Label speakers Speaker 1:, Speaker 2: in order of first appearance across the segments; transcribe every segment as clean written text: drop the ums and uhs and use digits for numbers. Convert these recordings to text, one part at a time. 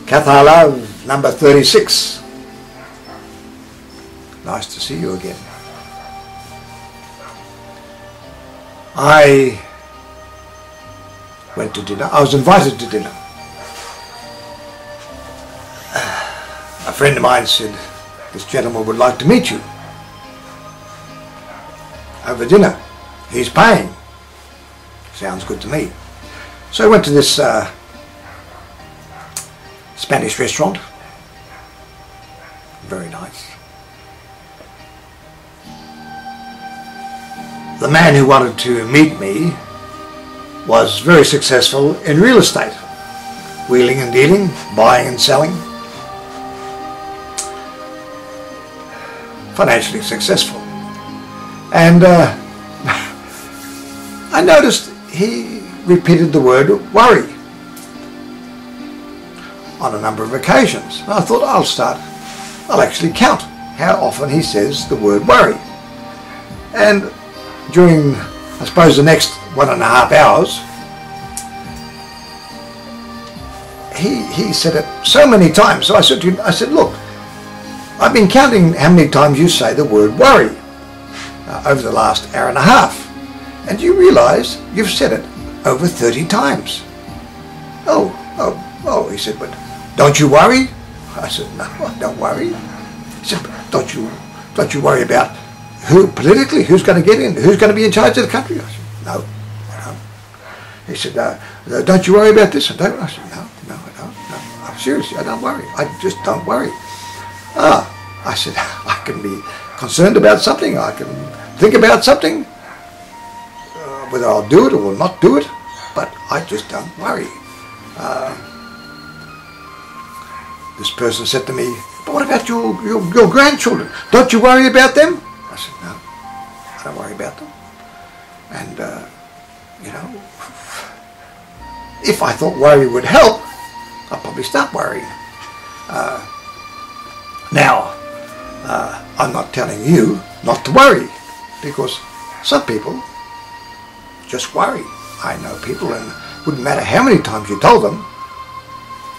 Speaker 1: Cathar love, number 36. Nice to see you again. I went to dinner. I was invited to dinner. A friend of mine said, this gentleman would like to meet you over dinner. He's paying. Sounds good to me. So I went to this Spanish restaurant. Very nice. The man who wanted to meet me was very successful in real estate, wheeling and dealing, buying and selling, financially successful. And I noticed he repeated the word worry on a number of occasions. And I thought I'll actually count how often he says the word worry. And during, I suppose, the next 1.5 hours, he said it so many times. So I said to him, look, I've been counting how many times you say the word worry over the last 1.5 hours. And you realise you've said it over 30 times. Oh, he said, but don't you worry? I said, no, I don't worry. He said, don't you worry about who politically, who's going to get in, who's going to be in charge of the country? I said, no, I don't. He said, don't you worry about this? I said, no, I don't. No. Seriously, I don't worry. I just don't worry. I said, I can be concerned about something. I can think about something, whether I'll do it or will not do it, but I just don't worry. This person said to me, but what about your grandchildren? Don't you worry about them? I said, no, I don't worry about them. And, if I thought worry would help, I'd probably start worrying. Now, I'm not telling you not to worry, because some people just worry. I know people, and it wouldn't matter how many times you told them,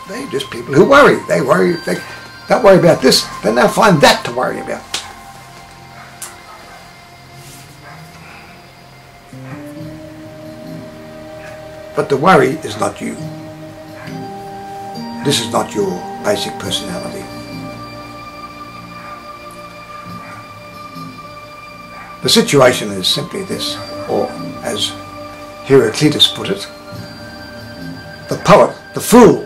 Speaker 1: they're just people who worry. They worry. If they don't worry about this, then they'll find that to worry about. But the worry is not you. This is not your basic personality. The situation is simply this, or as Heraclitus put it, the poet, the fool,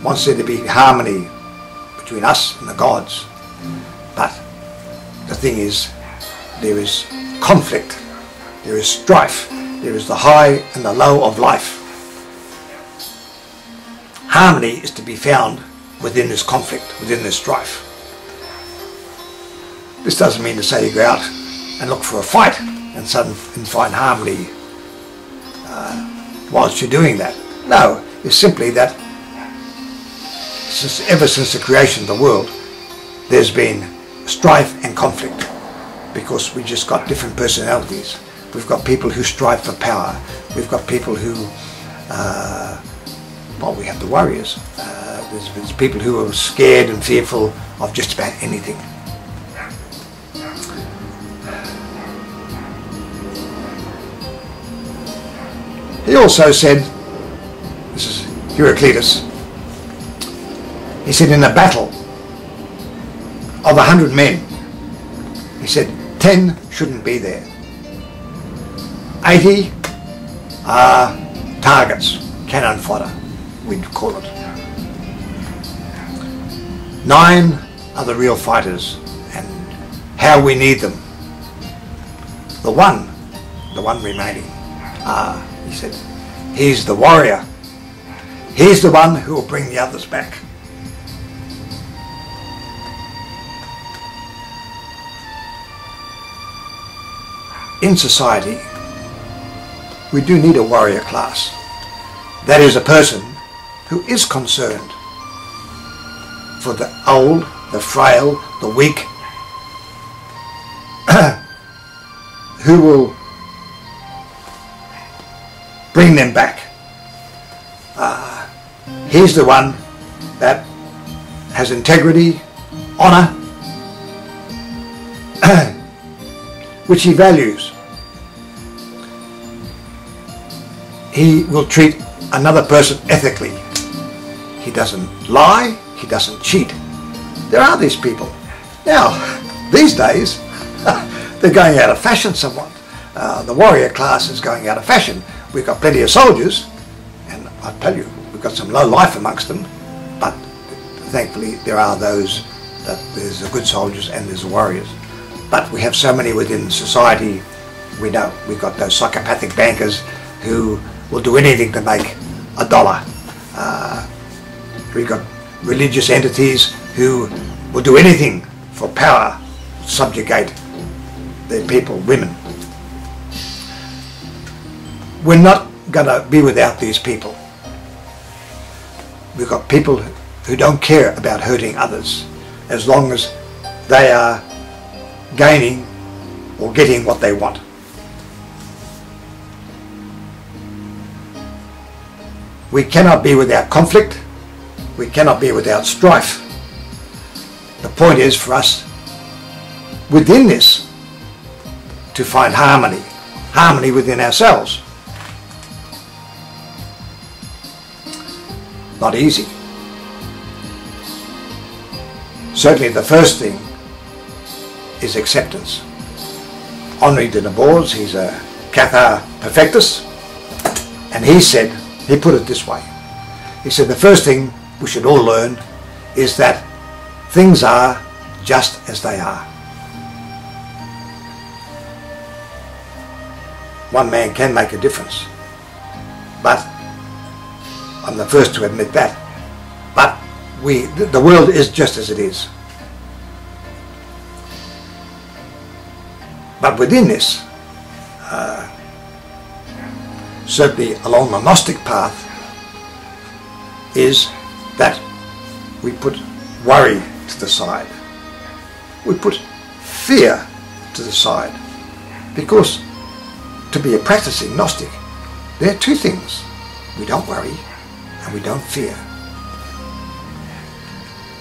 Speaker 1: wants there to be harmony between us and the gods. But the thing is, there is conflict, there is strife, there is the high and the low of life. Harmony is to be found within this conflict, within this strife. This doesn't mean to say you go out and look for a fight and find harmony whilst you're doing that. No, it's simply that ever since the creation of the world, there's been strife and conflict, because we just got different personalities. We've got people who strive for power. We've got people who, we have the warriors. There's people who are scared and fearful of just about anything. He also said, this is Heraclitus, he said, in a battle of 100 men, he said, 10 shouldn't be there. 80 are targets, cannon fodder, we'd call it. 9 are the real fighters, and how we need them. The one remaining, he said, he's the warrior. He's the one who will bring the others back. In society, we do need a warrior class. That is a person who is concerned for the old, the frail, the weak, who will bring them back. He's the one that has integrity, honour, which he values. He will treat another person ethically. He doesn't lie, he doesn't cheat. There are these people. Now, these days, they're going out of fashion somewhat. The warrior class is going out of fashion. We've got plenty of soldiers, and I tell you, we've got some low life amongst them, but thankfully there are those that there's the good soldiers and there's the warriors. But we have so many within society. We know we've got those psychopathic bankers who will do anything to make a dollar. We've got religious entities who will do anything for power, subjugate their people, women. We're not going to be without these people. We've got people who don't care about hurting others as long as they are gaining or getting what they want. We cannot be without conflict. We cannot be without strife. The point is for us within this to find harmony, harmony within ourselves. Not easy. Certainly the first thing is acceptance. Henri de Navarre, he's a Cathar perfectus, and he put it this way. He said the first thing we should all learn is that things are just as they are. One man can make a difference, but I'm the first to admit that. But the world is just as it is. But within this, certainly along the Gnostic path, is that we put worry to the side. We put fear to the side. Because to be a practicing Gnostic, there are two things. We don't worry and we don't fear.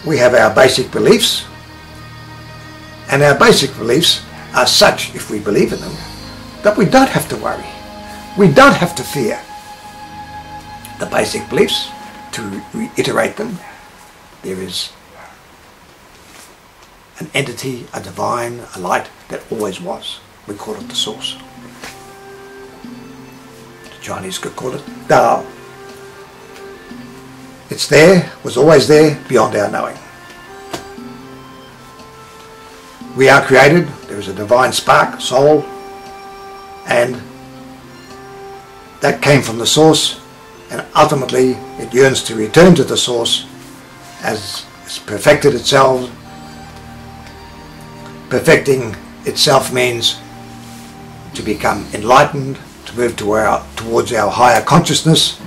Speaker 1: We have our basic beliefs, and our basic beliefs are such, if we believe in them, that we don't have to worry. We don't have to fear. The basic beliefs, to reiterate them, there is an entity, a divine, a light that always was. We call it the source. The Chinese could call it Tao. It's there, was always there, beyond our knowing. We are created, there is a divine spark, soul, and that came from the source, and ultimately it yearns to return to the source as it's perfected itself. Perfecting itself means to become enlightened, to move towards our higher consciousness.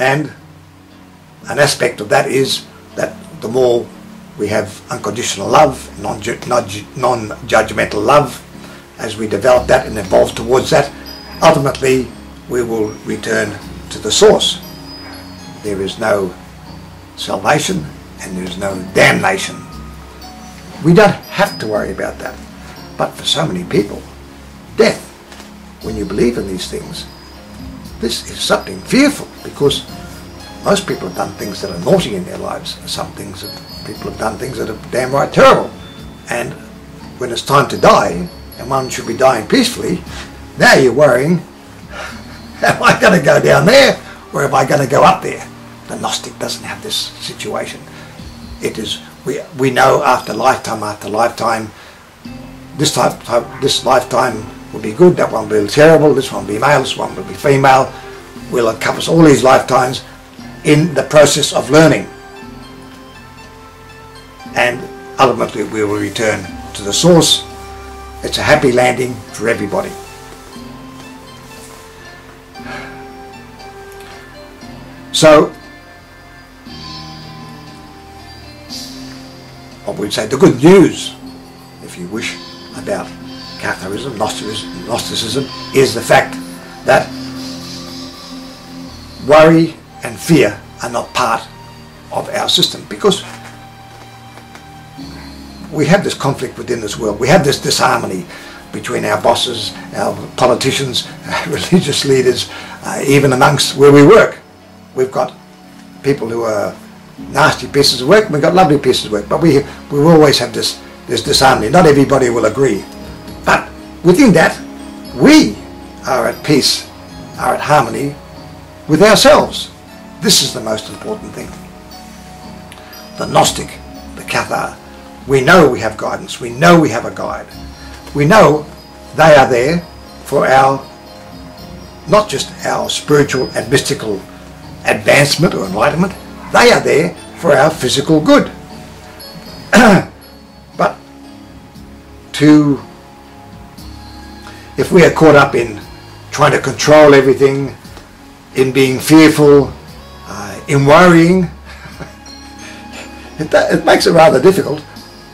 Speaker 1: And an aspect of that is that the more we have unconditional love, non-judgmental love, as we develop that and evolve towards that, ultimately we will return to the source. There is no salvation and there is no damnation. We don't have to worry about that. But for so many people, death, when you believe in these things, this is something fearful, because most people have done things that are naughty in their lives. Some things that people have done things that are damn right terrible. And when it's time to die, and one should be dying peacefully, now you're worrying, am I going to go down there or am I going to go up there? The Gnostic doesn't have this situation. It is, we know after lifetime, this lifetime will be good, that one will be terrible, this one will be male, this one will be female. We'll encompass all these lifetimes in the process of learning. And ultimately we will return to the source. It's a happy landing for everybody. So, what we'd say, the good news, if you wish, about Catharism, Gnosticism, is the fact that worry and fear are not part of our system, because we have this conflict within this world. We have this disharmony between our bosses, our politicians, our religious leaders, even amongst where we work. We've got people who are nasty pieces of work, and we've got lovely pieces of work, but we always have this disharmony. Not everybody will agree, but within that we are at peace, are at harmony with ourselves. This is the most important thing. The Gnostic, the Cathar, we know we have guidance, we know we have a guide, we know they are there for our, not just our spiritual and mystical advancement or enlightenment, they are there for our physical good. But if we are caught up in trying to control everything, in being fearful, in worrying, it makes it rather difficult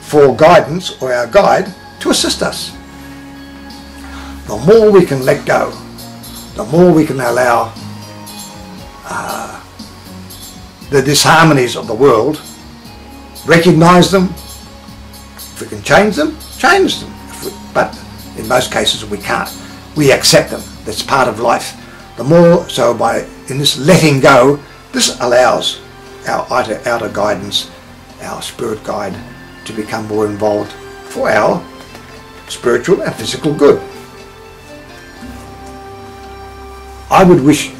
Speaker 1: for guidance or our guide to assist us. The more we can let go, the more we can allow the disharmonies of the world, recognize them. If we can change them, change them. But in most cases we can't. We accept them. That's part of life. The more so, in this letting go, this allows our outer guidance, our spirit guide, to become more involved for our spiritual and physical good. I would wish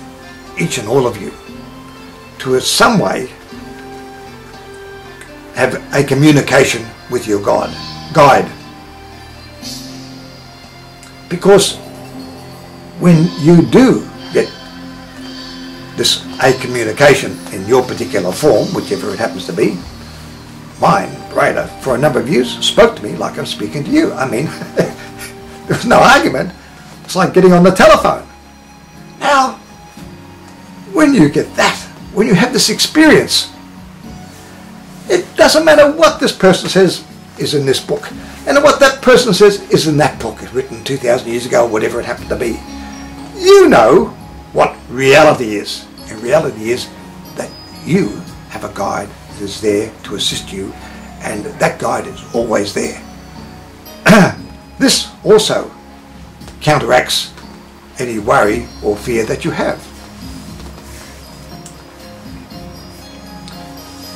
Speaker 1: each and all of you to in some way have a communication with your guide. Because when you do get this a communication in your particular form, whichever it happens to be, mine, Rada, for a number of years, spoke to me like I'm speaking to you. I mean, there was no argument. It's like getting on the telephone. Now, when you get that, when you have this experience, it doesn't matter what this person says is in this book, and what that person says is in that book, written 2,000 years ago, or whatever it happened to be. You know what reality is. And reality is that you have a guide that is there to assist you, and that guide is always there. This also counteracts any worry or fear that you have.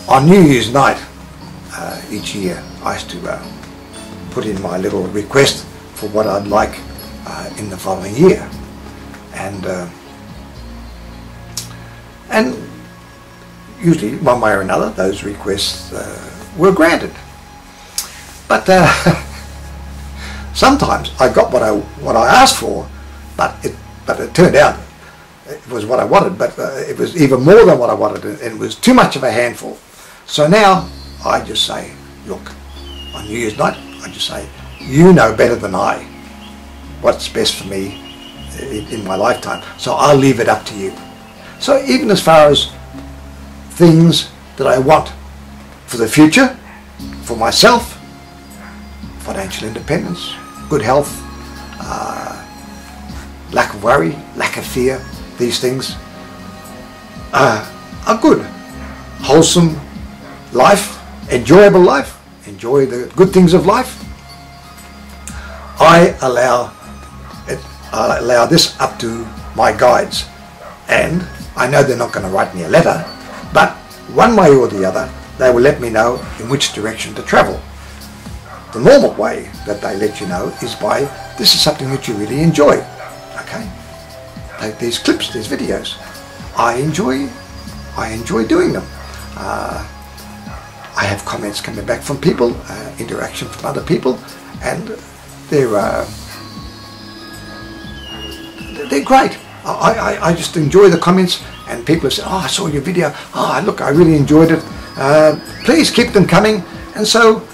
Speaker 1: On New Year's night each year, I used to put in my little request for what I'd like in the following year, and usually one way or another those requests were granted. But sometimes I got what I asked for, but it turned out it was what I wanted, but it was even more than what I wanted, and it was too much of a handful. So now I just say, look, on New Year's night, I just say, you know better than I what's best for me in my lifetime, so I'll leave it up to you. So even as far as things that I want for the future, for myself, financial independence, good health, lack of worry, lack of fear, these things are good. Wholesome life, enjoyable life, enjoy the good things of life. I allow this up to my guides, and I know they're not going to write me a letter, but one way or the other they will let me know in which direction to travel. The normal way that they let you know is by, this is something that you really enjoy. Okay, take these clips, these videos. I enjoy doing them. I have comments coming back from people, interaction from other people, and they're great. I just enjoy the comments, and people have said, oh, I saw your video, oh look, I really enjoyed it, please keep them coming. And so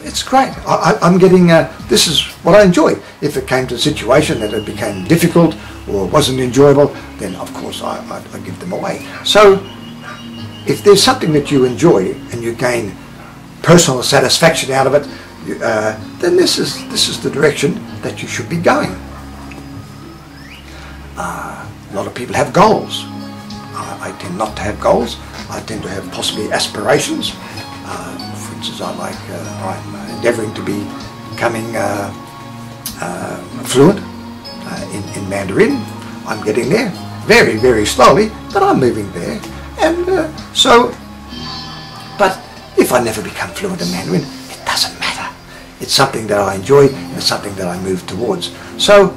Speaker 1: it's great. I'm getting, this is what I enjoy. If it came to a situation that it became difficult or wasn't enjoyable, then of course I give them away. So if there's something that you enjoy and you gain personal satisfaction out of it, then this is the direction that you should be going. A lot of people have goals. I tend not to have goals. I tend to have possibly aspirations. For instance, I'm endeavouring to be becoming fluent in Mandarin. I'm getting there very, very slowly, but I'm moving there. And but if I never become fluent in Mandarin, it doesn't matter. It's something that I enjoy and it's something that I move towards. So,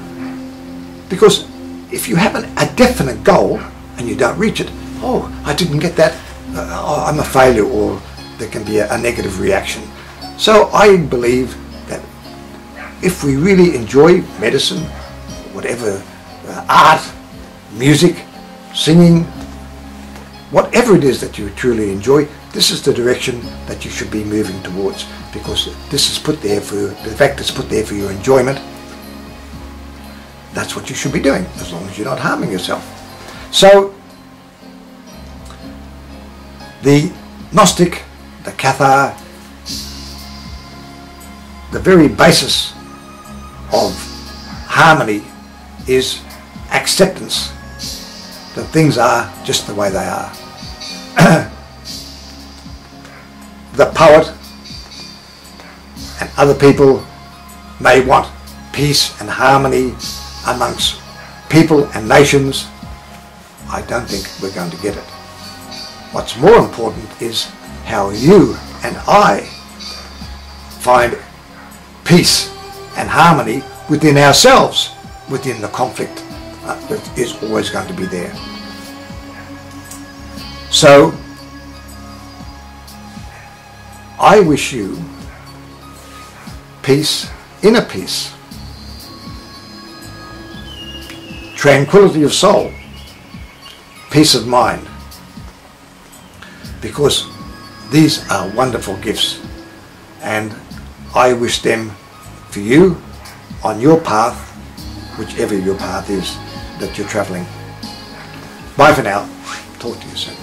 Speaker 1: because if you have a definite goal and you don't reach it, oh, I didn't get that, I'm a failure, or there can be a negative reaction. So I believe that if we really enjoy medicine, whatever, art, music, singing, whatever it is that you truly enjoy, this is the direction that you should be moving towards, because this is put there for, the fact it's put there for your enjoyment. That's what you should be doing, as long as you're not harming yourself. So, the Gnostic, the Cathar, the very basis of harmony is acceptance that things are just the way they are. The poet and other people may want peace and harmony amongst people and nations. I don't think we're going to get it. What's more important is how you and I find peace and harmony within ourselves, within the conflict that is always going to be there. So, I wish you peace, inner peace, tranquility of soul, peace of mind, because these are wonderful gifts, and I wish them for you on your path, whichever your path is that you're travelling. Bye for now. Talk to you soon.